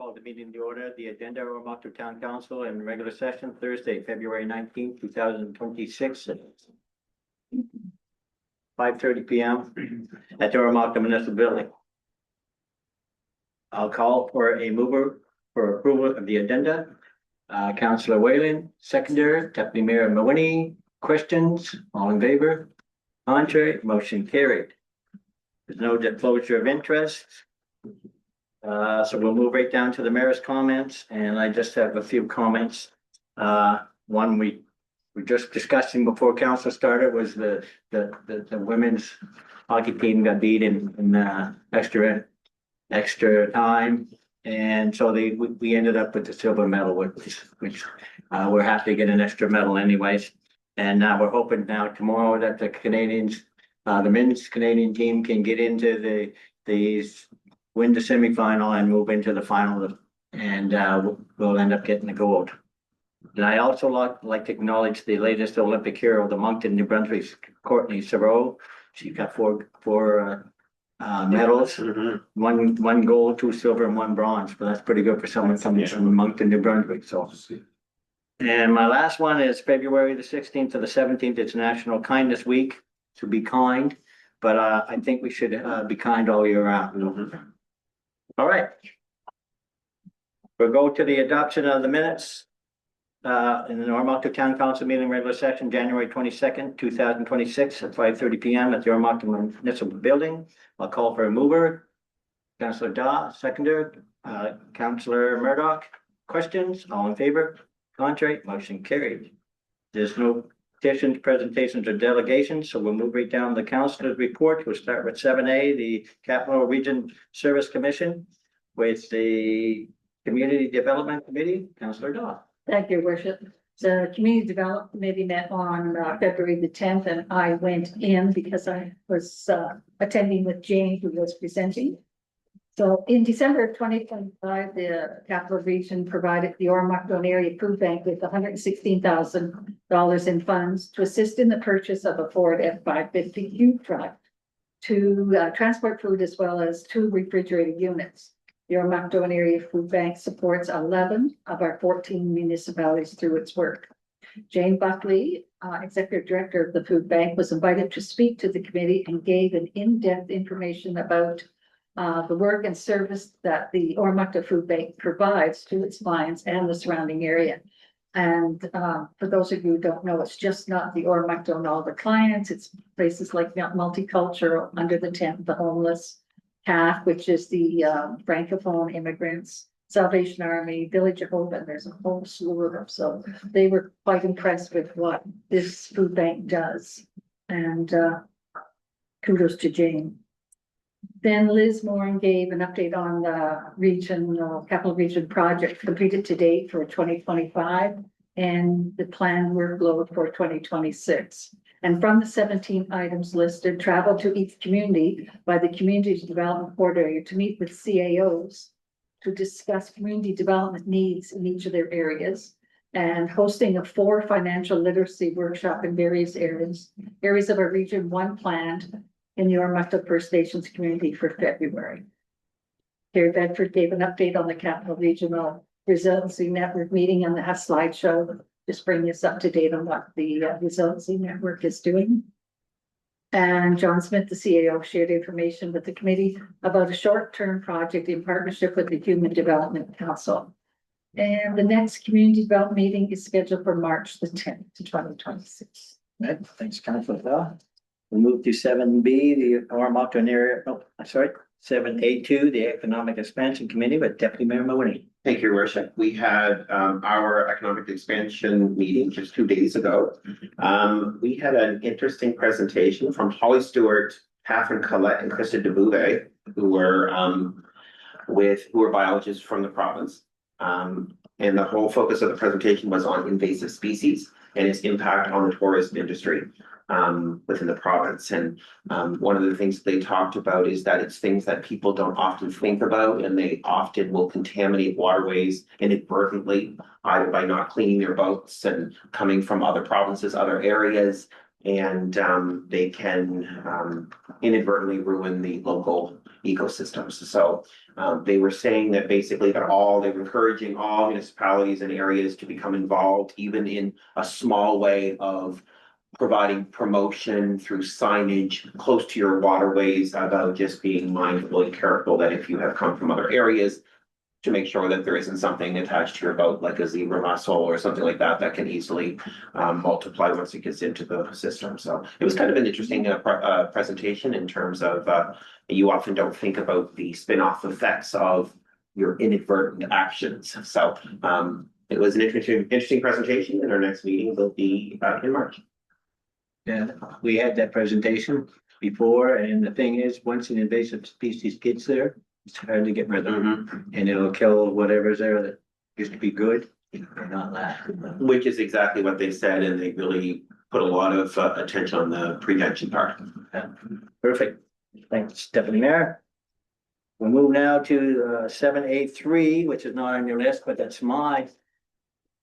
Call the meeting to order. The agenda, Oromocto Town Council in regular session Thursday, February 19th, 2026 at 5:30 p.m. at the Oromocto Municipal Building. I'll call for a mover for approval of the agenda. Councillor Whalen, seconder, Deputy Mayor Mawini. Questions? All in favor? Contrary? Motion carried. There's no disclosure of interest. So we'll move right down to the mayor's comments, and I just have a few comments. One we were just discussing before council started was the women's hockey team got beat in extra time, and so we ended up with the silver medal, which we're happy to get an extra medal anyways. And we're hoping now tomorrow that the Canadians, the men's Canadian team can get into win the semifinal and move into the final, and we'll end up getting the gold. And I also like to acknowledge the latest Olympic hero of the Moncton, New Brunswick, Courtney Saveau. She got four medals, one gold, 2 silver, and 1 bronze. But that's pretty good for someone coming from Moncton, New Brunswick. So. And my last one is February the 16th to the 17th. It's National Kindness Week. To be kind, but I think we should be kind all year round. All right. We'll go to the adoption of the minutes in the Oromocto Town Council meeting regular session, January 22nd, 2026 at 5:30 p.m. at the Oromocto Municipal Building. I'll call for a mover. Councillor Daw, seconder. Councillor Murdoch. Questions? All in favor? Contrary? Motion carried. There's no petitions, presentations, or delegations, so we'll move right down the councillor's report. We'll start with 7A, the Capital Region Service Commission, with the Community Development Committee. Councillor Daw. Thank you, Worship. The Community Development Committee met on February the 10th, and I went in because I was attending with Jane, who was presenting. So in December of 2025, the Capital Region provided the Oromocto Area Food Bank with $116,000 in funds to assist in the purchase of a Ford F-550 cube truck to transport food, as well as 2 refrigerated units. The Oromocto Area Food Bank supports 11 of our 14 municipalities through its work. Jane Buckley, Executive Director of the Food Bank, was invited to speak to the committee and gave an in-depth information about the work and service that the Oromocto Food Bank provides to its clients and the surrounding area. And for those of you who don't know, it's just not the Oromocto and all the clients. It's places like Multicultural, Under the Tent, the Homeless, CAF, which is the Francophone immigrants, Salvation Army, Village of Hope, and there's a whole slew of them. So they were quite impressed with what this food bank does. And kudos to Jane. Then Liz Moran gave an update on the Capital Region project completed to date for 2025 and the planned workload for 2026. And from the 17 items listed, travel to each community by the Community Development Coordinator to meet with CAOs to discuss community development needs in each of their areas, and hosting a 4 financial literacy workshop in various areas of our region, 1 planned in the Oromocto First Nations community for February. Terry Bedford gave an update on the Capital Regional Resiliency Network meeting and the slideshow, just bring us up to date on what the Resiliency Network is doing. And John Smith, the CAO, shared information with the committee about a short-term project in partnership with the Human Development Council. And the next community development meeting is scheduled for March the 10th to 2026. Right. Thanks, Councillor Daw. We move to 7B, the Oromocto area. 7A2, the Economic Expansion Committee with Deputy Mayor Mawini. Thank you, Your Worship. We had our economic expansion meeting just 2 days ago. We had an interesting presentation from Holly Stewart, Catherine Collette, and Krista DeBouvet, who were biologists from the province. And the whole focus of the presentation was on invasive species and its impact on the tourism industry within the province. And one of the things they talked about is that it's things that people don't often think about, and they often will contaminate waterways inadvertently, either by not cleaning their boats and coming from other provinces, other areas, and they can inadvertently ruin the local ecosystems. So they were saying that basically they were encouraging all municipalities and areas to become involved, even in a small way of providing promotion through signage close to your waterways about just being mindful and careful that if you have come from other areas, to make sure that there isn't something attached to your boat like a zebra mussel or something like that that can easily multiply once it gets into the system. So it was kind of an interesting presentation in terms of you often don't think about the spin-off effects of your inadvertent actions. So it was an interesting presentation, and our next meeting will be in March. Yeah, we had that presentation before, and the thing is, once an invasive species gets there, it's hard to get rid of them, and it'll kill whatever's there that used to be good, or not last. Which is exactly what they said, and they really put a lot of attention on the prevention part. Perfect. Thanks, Stephanie Mayor. We'll move now to 7A3, which is not on your list, but that's my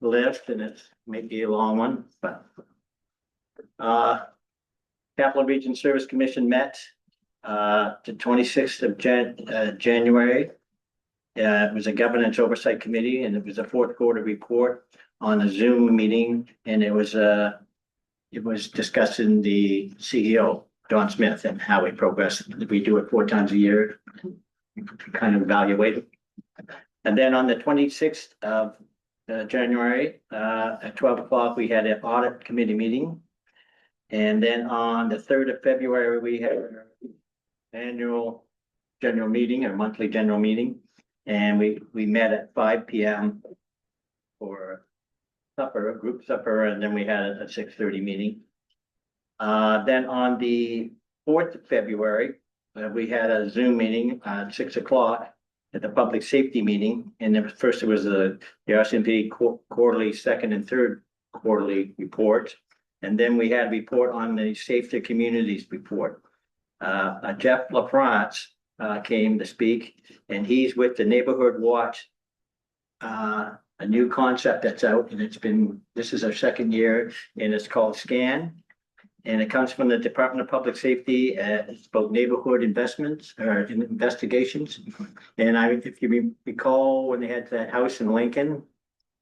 list, and it's maybe a long one, but Capital Region Service Commission met the 26th of January. It was a governance oversight committee, and it was a fourth quarter report on a Zoom meeting, and it was discussing the CEO, Don Smith, and how we progress. We do it 4 times a year, kind of evaluate it. And then on the 26th of January, at 12 o'clock, we had an audit committee meeting. And then on the 3rd of February, we had our annual general meeting, or monthly general meeting. And we met at 5 p.m. for supper, a group supper, and then we had a 6:30 meeting. Then on the 4th of February, we had a Zoom meeting at 6 o'clock at the public safety meeting. And then first it was the RCMP quarterly, second and third quarterly report. And then we had a report on the Safer Communities report. Jeff LaFrance came to speak, and he's with the Neighborhood Watch, a new concept that's out, and this is our second year, and it's called SCAN. And it comes from the Department of Public Safety. It's about neighborhood investments or investigations. And if you recall, when they had that house in Lincoln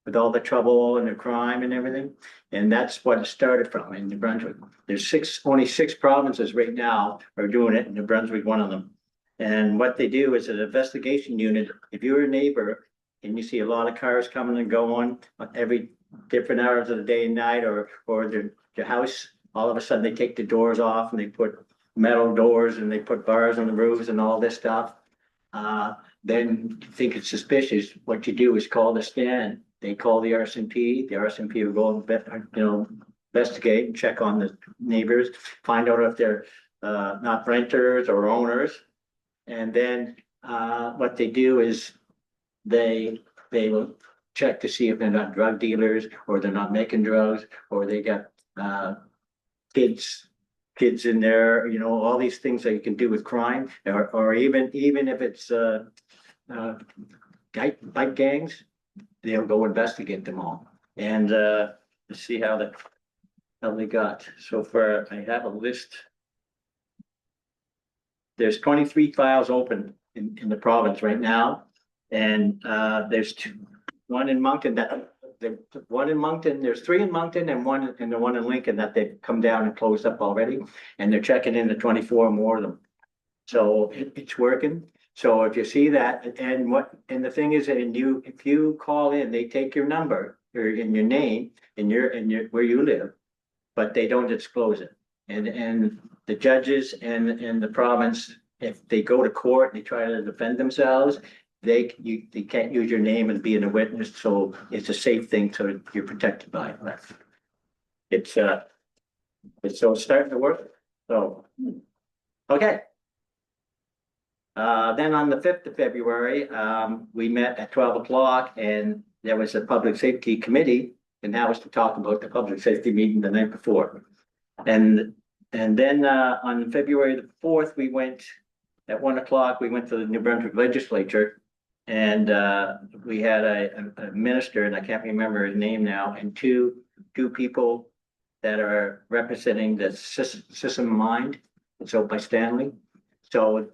with all the trouble and the crime and everything, and that's what it started from in New Brunswick. There's only 6 provinces right now are doing it, and New Brunswick one of them. And what they do is an investigation unit. If you're a neighbor and you see a lot of cars coming and going every different hours of the day and night, or your house, all of a sudden they take the doors off and they put metal doors and they put bars on the roofs and all this stuff. Then you think it's suspicious. What you do is call the SCAN. They call the RCMP. The RCMP will go, investigate and check on the neighbors, find out if they're not renters or owners. And then what they do is they will check to see if they're not drug dealers, or they're not making drugs, or they got kids in there, all these things that you can do with crime, or even if it's bike gangs, they'll go investigate them all and see how they got. So far, I have a list. There's 23 files open in the province right now, and there's one in Moncton there's 3 in Moncton and the one in Lincoln that they've come down and closed up already, and they're checking into 24 more of them. So it's working. So if you see that, and the thing is, if you call in, they take your number or in your name and where you live, but they don't disclose it. And the judges and the province, if they go to court and they try to defend themselves, they can't use your name and being a witness. So it's a safe thing, so you're protected by it. It's starting to work. So, okay. Then on the 5th of February, we met at 12 o'clock, and there was a public safety committee, and that was to talk about the public safety meeting the night before. And then on February the 4th, we went at 1 o'clock, we went to the New Brunswick legislature, and we had a minister, and I can't remember his name now, and two people that are representing the system mind. It's owned by Stanley. So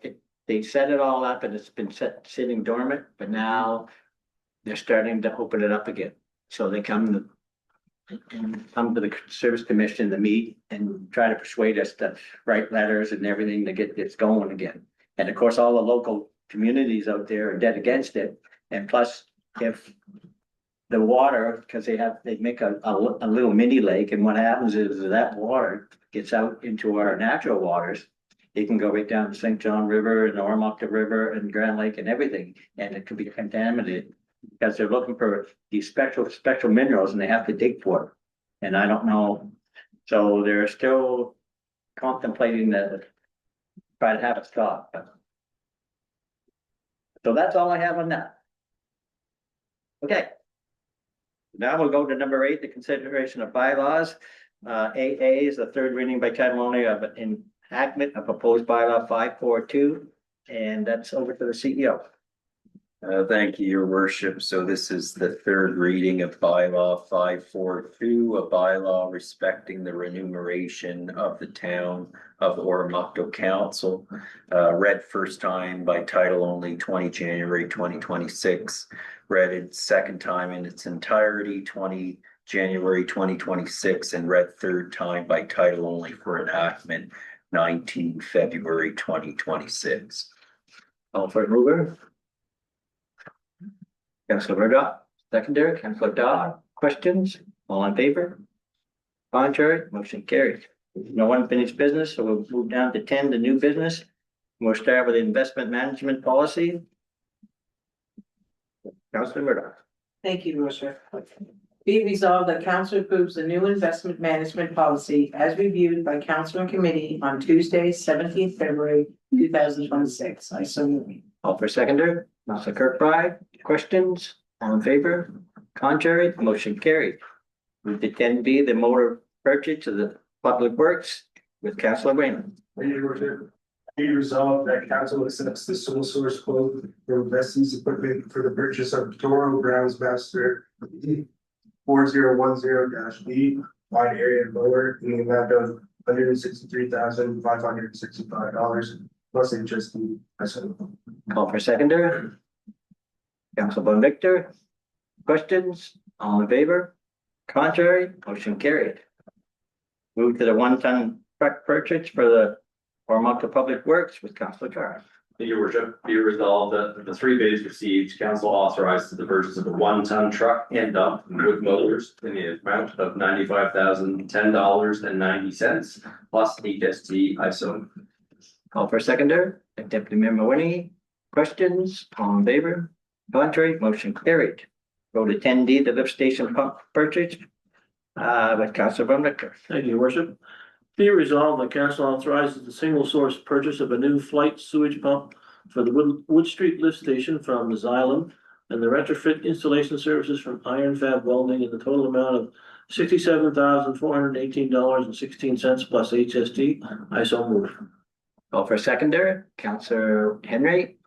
they set it all up and it's been sitting dormant, but now they're starting to open it up again. So they come to the service commission to meet and try to persuade us to write letters and everything to get this going again. And of course, all the local communities out there are dead against it. And plus, if the water, because they make a little mini lake, and what happens is that water gets out into our natural waters. It can go right down to St. John River and the Oromocto River and Grand Lake and everything, and it could be contaminated because they're looking for these special minerals and they have to dig for it. And I don't know, so they're still contemplating that, try to have it stopped. So that's all I have on that. Okay. Now we'll go to number 8, the consideration of bylaws. AA is the third reading by title only of an enactment of proposed bylaw 542, and that's over to the CEO. Thank you, Your Worship. So this is the third reading of bylaw 542, a bylaw respecting the remuneration of the town of Oromocto Council. Read first time by title only 20 January 2026. Read it second time in its entirety 20 January 2026, and read third time by title only for enactment 19 February 2026. All for mover. Councilor Murdoch, secondary, Councilor Dodd, questions? All in favor? Contrary, motion carried. No unfinished business, so we'll move down to 10, the new business. We'll start with the investment management policy. Councilor Murdoch. Thank you, Your Worship. Be it resolved that council approves the new investment management policy as reviewed by council and committee on Tuesday, 17th February 2026. I so move. All for seconder, Councilor Kirkbride, questions? All in favor? Contrary, motion carried. Move to 10B, the motor purchase of the public works with Councilor Wayne. Thank you, Your Worship. Be resolved that council accepts the sole source quote for Vestas equipment for the purchase of Toro Groundsmaster 4010-B wide area mower in the amount of $163,565 plus interest. Call for seconder. Councilor Victor, questions? All in favor? Contrary, motion carried. Move to the 1-ton truck purchase for the Oromocto Public Works with Councilor Carr. Your Worship, be resolved that the 3 bids received, council authorizes the purchase of a 1-ton truck and dump with motors in the amount of $95,010.90 plus HST ISO. Call for seconder. Deputy Member Winnie, questions? All in favor? Contrary, motion carried. Go to 10D, the lift station pump purchase with Councilor Victor. Thank you, Your Worship. Be resolved that council authorizes the single source purchase of a new flight sewage pump for the Wood Street lift station from Xylem and the retrofit installation services from Iron Fab Welding in the total amount of $67,418.16 plus HST. I so move. Call for seconder. Councilor Henry,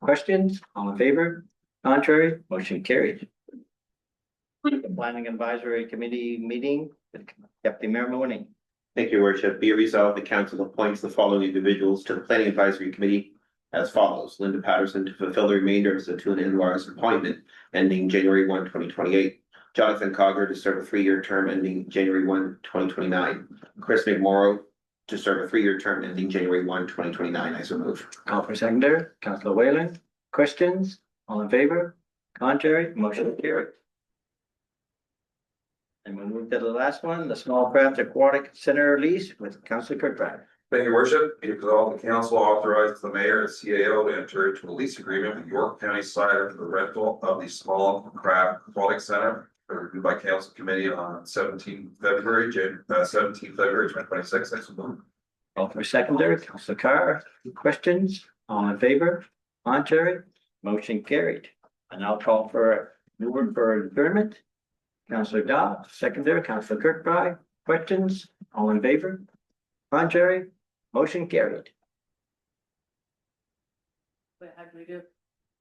questions? All in favor? Contrary, motion carried. The Planning Advisory Committee meeting with Deputy Mayor Mooney. Thank you, Your Worship. Be resolved, the council appoints the following individuals to the Planning Advisory Committee as follows: Linda Patterson to fulfill the remainder of the Tuna Inwar's appointment ending January 1, 2028. Jonathan Cogger to serve a 3-year term ending January 1, 2029. Chris McMorrow to serve a 3-year term ending January 1, 2029. I so move. Call for seconder. Councilor Whalen, questions? All in favor? Contrary, motion carried. And we'll move to the last one, the Small Craft Aquatic Center lease with Councilor Kirkbride. Thank you, Worship. Be it resolved, the council authorizes the mayor and CAO to enter into a lease agreement with York County Cider for the rental of the Small Craft Aquatic Center, reviewed by council committee on 17 February 2026. Call for seconder. Councilor Carr, questions? All in favor? Contrary, motion carried. And I'll call for a mover for adjournment. Councilor Dodd, seconder. Councilor Kirkbride, questions? All in favor? Contrary, motion carried. How do we do?